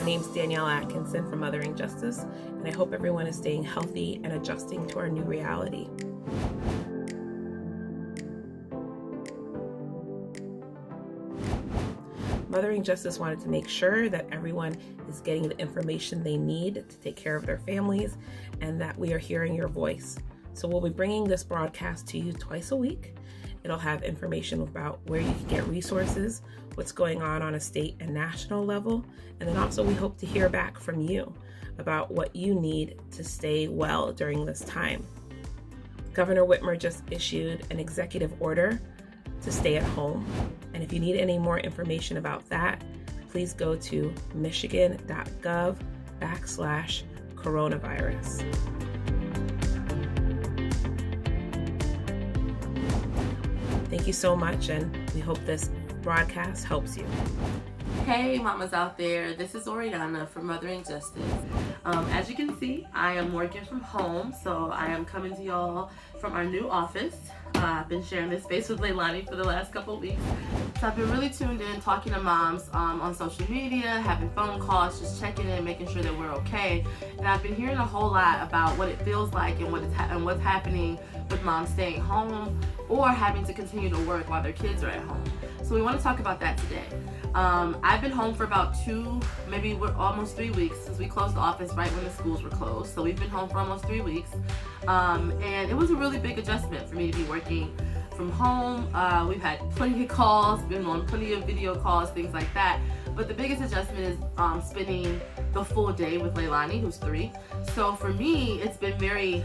My name's Danielle Atkinson from Mothering Justice, and I hope everyone is staying healthy and adjusting to our new reality. Mothering Justice wanted to make sure that everyone is getting the information they need to take care of their families and that we are hearing your voice. So we'll be bringing this broadcast to you twice a week. It'll have information about where you can get resources, what's going on a state and national level, and then also we hope to hear back from you about what you need to stay well during this time. Governor Whitmer just issued an executive order to stay at home. And if you need any more information about that, please go to michigan.gov/coronavirus. Thank you so much, and we hope this broadcast helps you. Hey mamas out there, this is Oriana from Mothering Justice. As you can see, I am working from home, so I am coming to y'all from our new office. I've been sharing this space with Leilani for the last couple of weeks. So I've been really tuned in, talking to moms on social media, having phone calls, just checking in, making sure that we're okay. And I've been hearing a whole lot about what it feels like and what's happening with moms staying home or having to continue to work while their kids are at home. So we want to talk about that today. I've been home for about almost 3 weeks since we closed the office right when the schools were closed. So we've been home for almost 3 weeks. And it was a really big adjustment for me to be working from home. We've had plenty of calls, been on plenty of video calls, things like that. But the biggest adjustment is spending the full day with Leilani, who's 3. So for me, it's been very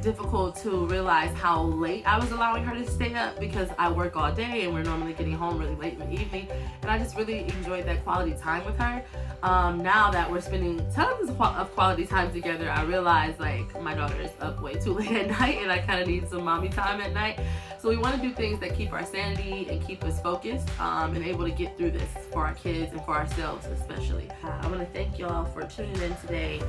difficult to realize how late I was allowing her to stay up because I work all day and we're normally getting home really late in the evening, and I just really enjoyed that quality time with her. Now that we're spending tons of quality time together, I realize like my daughter is up way too late at night and I kind of need some mommy time at night. So we want to do things that keep our sanity and keep us focused and able to get through this for our kids and for ourselves especially. I want to thank y'all for tuning in today.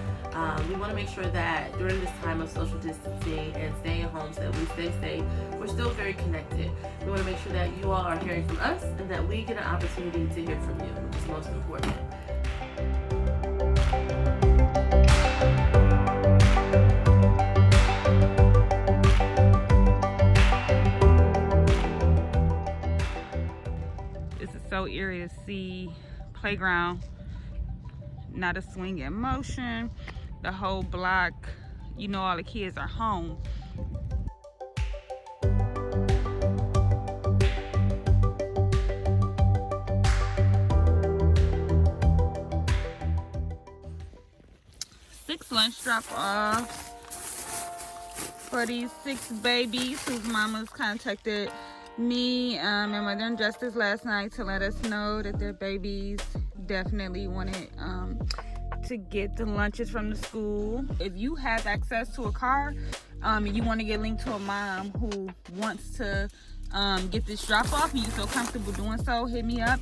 We want to make sure that during this time of social distancing and staying at home so that we stay safe, we're still very connected. We want to make sure that you all are hearing from us and that we get an opportunity to hear from you, which is most important. So eerie to see playground, not a swing in motion, the whole block, all the kids are home. Six lunch drop-offs for these 6 babies whose mamas contacted me and Mothering Justice last night to let us know that their babies definitely wanted to get the lunches from the school. If you have access to a car and you want to get linked to a mom who wants to get this drop off and you feel comfortable doing so, hit me up,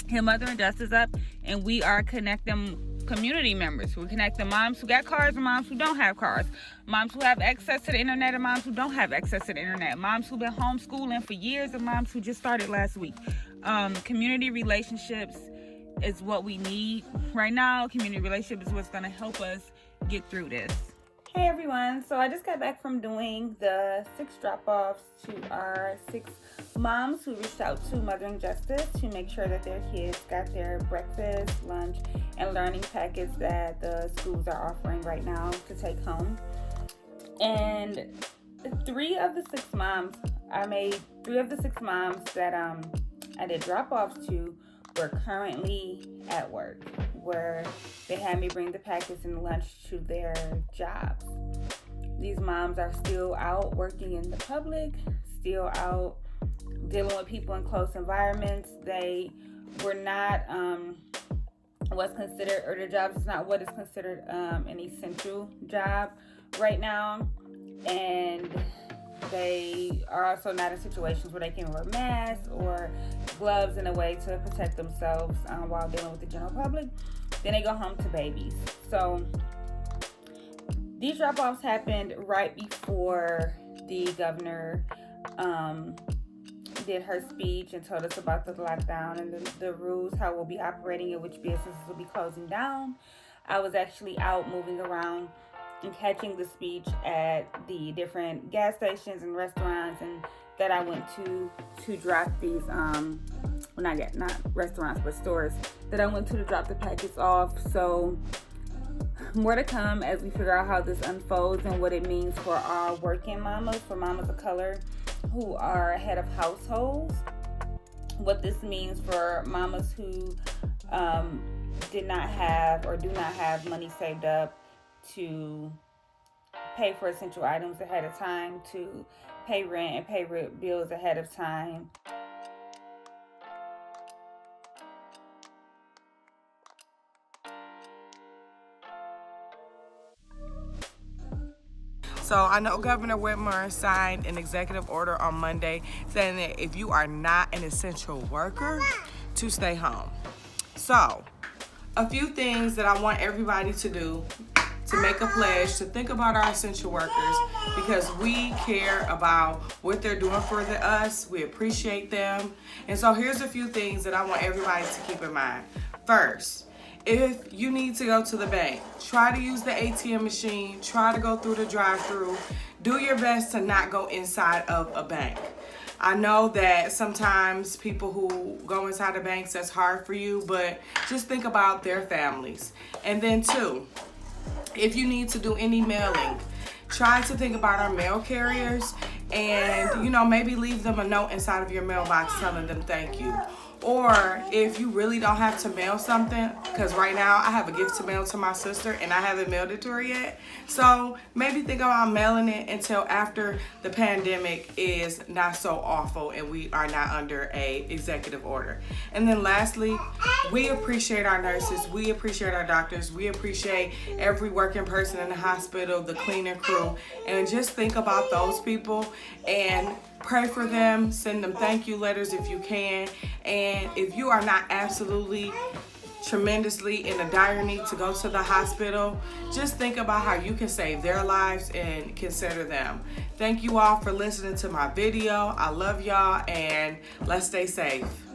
hit Mothering Justice up, and we are connecting community members. We connect the moms who got cars and moms who don't have cars, moms who have access to the internet and moms who don't have access to the internet, moms who've been homeschooling for years and moms who just started last week. Community relationships is what we need right now. Community relationship is what's going to help us get through this. Hey everyone, so I just got back from doing the 6 drop-offs to our 6 moms who reached out to Mothering Justice to make sure that their kids got their breakfast, lunch, and learning packets that the schools are offering right now to take home. And 3 of the 6 moms that I did drop-offs to were currently at work, where they had me bring the packets and lunch to their jobs. These moms are still out working in the public, still out dealing with people in close environments. They were not their jobs is not what is considered an essential job right now, and they are also not in situations where they can wear masks or gloves in a way to protect themselves while dealing with the general public. Then they go home to babies. So these drop-offs happened right before the governor did her speech and told us about the lockdown and the rules, how we'll be operating and which businesses will be closing down. I was actually out moving around and catching the speech at the different gas stations and restaurants and that I went to drop these not restaurants but stores that I went to drop the packets off. So more to come as we figure out how this unfolds and what it means for our working mamas, for mamas of color who are head of households, what this means for mamas who did not have or do not have money saved up to pay for essential items ahead of time, to pay rent and pay bills ahead of time. So I know Governor Whitmer signed an executive order on Monday saying that if you are not an essential worker, to stay home. So a few things that I want everybody to do to make a pledge to think about our essential workers, because we care about what they're doing for us. We appreciate them. And so here's a few things that I want everybody to keep in mind. First, if you need to go to the bank, try to use the ATM machine, try to go through the drive-through. Do your best to not go inside of a bank. I know that sometimes people who go inside the banks, that's hard for you, but just think about their families. And then two, if you need to do any mailing, try to think about our mail carriers and, maybe leave them a note inside of your mailbox telling them thank you. Or if you really don't have to mail something, because right now I have a gift to mail to my sister and I haven't mailed it to her yet. So maybe think about mailing it until after the pandemic is not so awful and we are not under a executive order. And then lastly, we appreciate our nurses, we appreciate our doctors, we appreciate every working person in the hospital, the cleaning crew, and just think about those people and pray for them, send them thank you letters if you can. And if you are not absolutely tremendously in a dire need to go to the hospital, just think about how you can save their lives and consider them. Thank you all for listening to my video. I love y'all and let's stay safe.